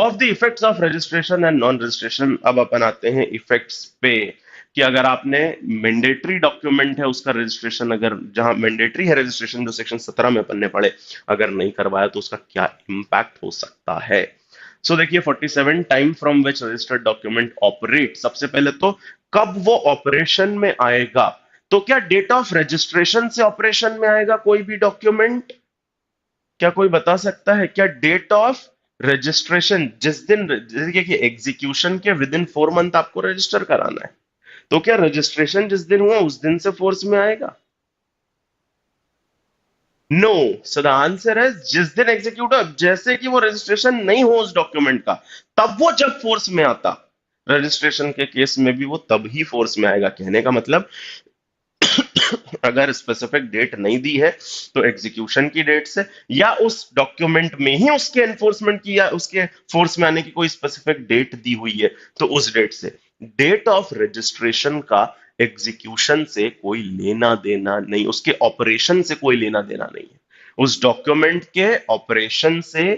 Of the effects of registration and non registration. अब अपन आते हैं इफेक्ट्स पे कि अगर आपने मैंडेटरी डॉक्यूमेंट है उसका रजिस्ट्रेशन, अगर जहां मैंडेटरी है रजिस्ट्रेशन जो सेक्शन 17 में अपन ने पढ़े, अगर नहीं करवाया तो उसका क्या इंपैक्ट हो सकता है। सो देखिए 47, time from which registered document operate. सबसे पहले तो कब वो ऑपरेशन में आएगा, तो क्या डेट ऑफ रजिस्ट्रेशन से ऑपरेशन में आएगा कोई भी डॉक्यूमेंट? क्या कोई बता सकता है क्या डेट ऑफ रजिस्ट्रेशन जिस दिन, जैसे कि एग्जीक्यूशन के विद इन 4 मंथ आपको रजिस्टर कराना है, तो क्या रजिस्ट्रेशन जिस दिन हुआ उस दिन से फोर्स में आएगा? नो। सो द आंसर है जिस दिन एग्जीक्यूट हो, जैसे कि वो रजिस्ट्रेशन नहीं हो उस डॉक्यूमेंट का, तब वो जब फोर्स में आता। रजिस्ट्रेशन के केस में भी वो तब ही फोर्स में आएगा। कहने का मतलब अगर स्पेसिफिक डेट नहीं दी है तो एग्जीक्यूशन की डेट से, या उस डॉक्यूमेंट में ही उसके एनफोर्समेंट की या उसके फोर्स में आने की कोई स्पेसिफिक डेट दी हुई है, तो उस डेट से। डेट ऑफ रजिस्ट्रेशन का एग्जीक्यूशन से कोई लेना देना नहीं, उसके ऑपरेशन से कोई लेना देना नहीं है। उस डॉक्यूमेंट के ऑपरेशन से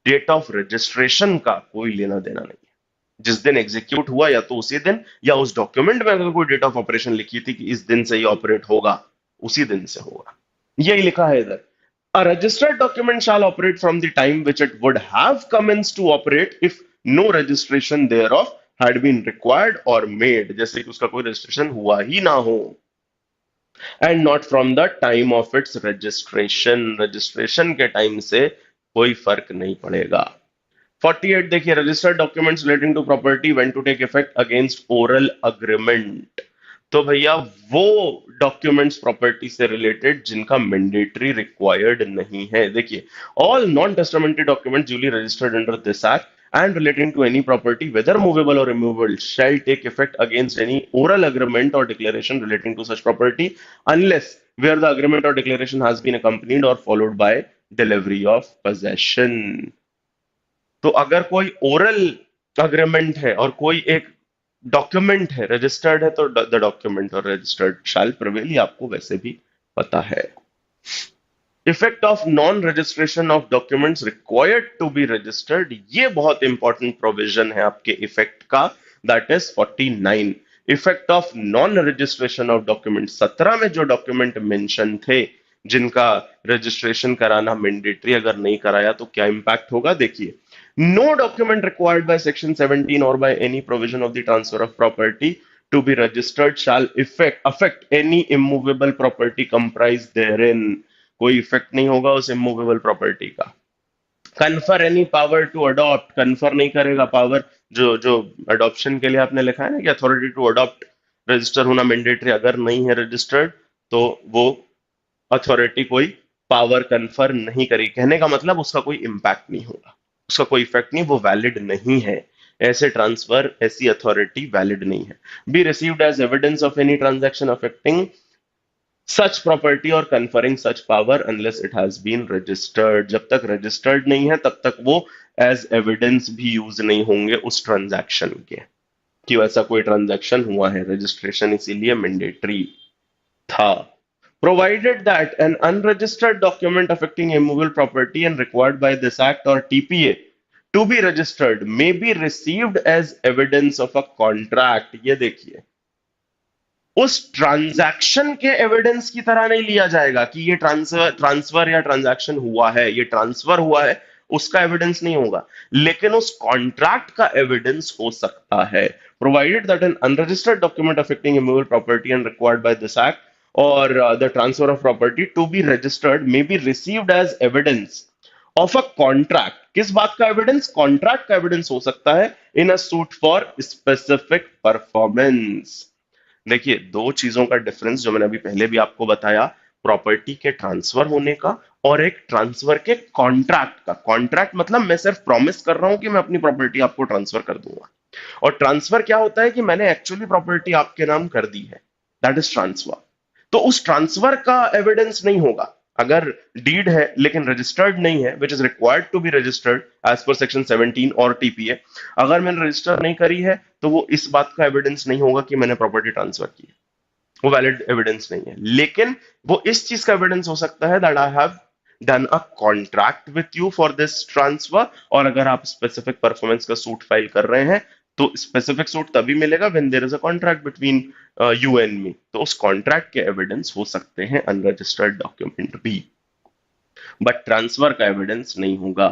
डेट ऑफ रजिस्ट्रेशन का कोई लेना देना नहीं है। जिस दिन एग्जीक्यूट हुआ या तो उसी दिन, या उस डॉक्यूमेंट में अगर कोई डेट ऑफ ऑपरेशन लिखी थी कि इस दिन से ये ऑपरेट होगा, उसी दिन से होगा। यही लिखा है इधर। A registered document shall operate from the time which it would have commenced to operate if no registration thereof had been required or made, जैसे कि उसका कोई रजिस्ट्रेशन हुआ ही ना हो, and not from the time of its registration, registration के time से कोई फर्क नहीं पड़ेगा। 48 देखिए, registered documents relating to property when to take effect against oral agreement. तो भैया वो डॉक्यूमेंट्स प्रॉपर्टी से रिलेटेड जिनका मैंडेटरी रिक्वायर्ड नहीं है। देखिए, all non testamentary document duly registered under this act and relating to any property whether movable or immovable shall take effect against any oral agreement or declaration relating to such property unless where the agreement or declaration has been accompanied or followed by delivery of possession। तो अगर कोई oral agreement है और कोई एक document है registered है, तो द डॉक्यूमेंट और रजिस्टर्ड शैल प्रिवेल, ये आपको वैसे भी पता है। Effect of non registration of documents required to be registered, ये बहुत इंपॉर्टेंट प्रोविजन है आपके इफेक्ट का, that is 49। Effect of non registration of document, 17 में जो डॉक्यूमेंट मेंशन थे जिनका रजिस्ट्रेशन कराना मैंडेटरी, अगर नहीं कराया तो क्या इंपैक्ट होगा। देखिए, no document required by section 17 or by any provision of the transfer of property to be registered shall affect any immovable property comprised therein। कोई इफेक्ट नहीं होगा उस इमूवेबल प्रॉपर्टी का। Confer any power to adopt, confer नहीं करेगा power, जो जो adoption के लिए आपने लिखा है ना कि अथॉरिटी टू अडॉप्ट रजिस्टर होना मैंडेटरी, अगर नहीं है रजिस्टर्ड तो वो अथॉरिटी कोई पावर कन्फर नहीं करेगी। कहने का मतलब उसका कोई इंपैक्ट नहीं होगा, उसका कोई इफेक्ट नहीं, वो वैलिड नहीं है। ऐसे ट्रांसफर, ऐसी अथॉरिटी वैलिड नहीं है। Be received as evidence of any transaction affecting such property और conferring such power unless it has been registered. जब तक रजिस्टर्ड नहीं है तब तक वो एज एविडेंस भी यूज नहीं होंगे उस ट्रांजैक्शन के, कि वैसा कोई ट्रांजैक्शन हुआ है। रजिस्ट्रेशन इसीलिए मैंडेटरी था। Provided that an unregistered document affecting immovable property and required by this act or TPA to be registered may be received as evidence of a contract। ये देखिए, उस ट्रांजैक्शन के एविडेंस की तरह नहीं लिया जाएगा कि ये ट्रांसफर या ट्रांजैक्शन हुआ है, ये ट्रांसफर हुआ है, उसका एविडेंस नहीं होगा, लेकिन उस कॉन्ट्रैक्ट का एविडेंस हो सकता है। Provided that N unregistered document affecting immovable property and required by this act or the transfer of property to be registered may be received as evidence of a contract। किस बात का evidence? Contract का evidence हो सकता है in a suit for specific performance. देखिए, दो चीजों का डिफरेंस जो मैंने अभी पहले भी आपको बताया, प्रॉपर्टी के ट्रांसफर होने का और एक ट्रांसफर के कॉन्ट्रैक्ट का। कॉन्ट्रैक्ट मतलब मैं सिर्फ प्रॉमिस कर रहा हूं कि मैं अपनी प्रॉपर्टी आपको ट्रांसफर कर दूंगा, और ट्रांसफर क्या होता है कि मैंने एक्चुअली प्रॉपर्टी आपके नाम कर दी है, दैट इज ट्रांसफर। तो उस ट्रांसफर का एविडेंस नहीं होगा। अगर डीड है लेकिन रजिस्टर्ड नहीं है, which is required to be registered as per section 17 और टीपीए, अगर मैंने रजिस्टर नहीं करी है तो वो इस बात का एविडेंस नहीं होगा कि मैंने प्रॉपर्टी ट्रांसफर की है, वो वैलिड एविडेंस नहीं है। लेकिन वो इस चीज का एविडेंस हो सकता है that I have done a contract with you for this transfer, और अगर आप स्पेसिफिक परफॉर्मेंस का सूट फाइल कर रहे हैं तो स्पेसिफिक सूट तभी मिलेगा when there is a contract between you and me. तो उस कॉन्ट्रैक्ट के एविडेंस हो सकते हैं अनरजिस्टर्ड डॉक्यूमेंट भी, बट ट्रांसफर का एविडेंस नहीं होगा।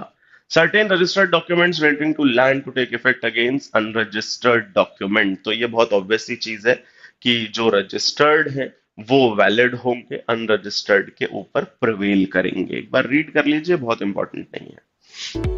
Certain registered documents relating to land to take effect against unregistered document. तो ये बहुत ऑब्वियस सी चीज है कि जो रजिस्टर्ड है वो वैलिड होंगे, अनरजिस्टर्ड के ऊपर प्रिवेल करेंगे। एक बार रीड कर लीजिए, बहुत इंपॉर्टेंट नहीं है।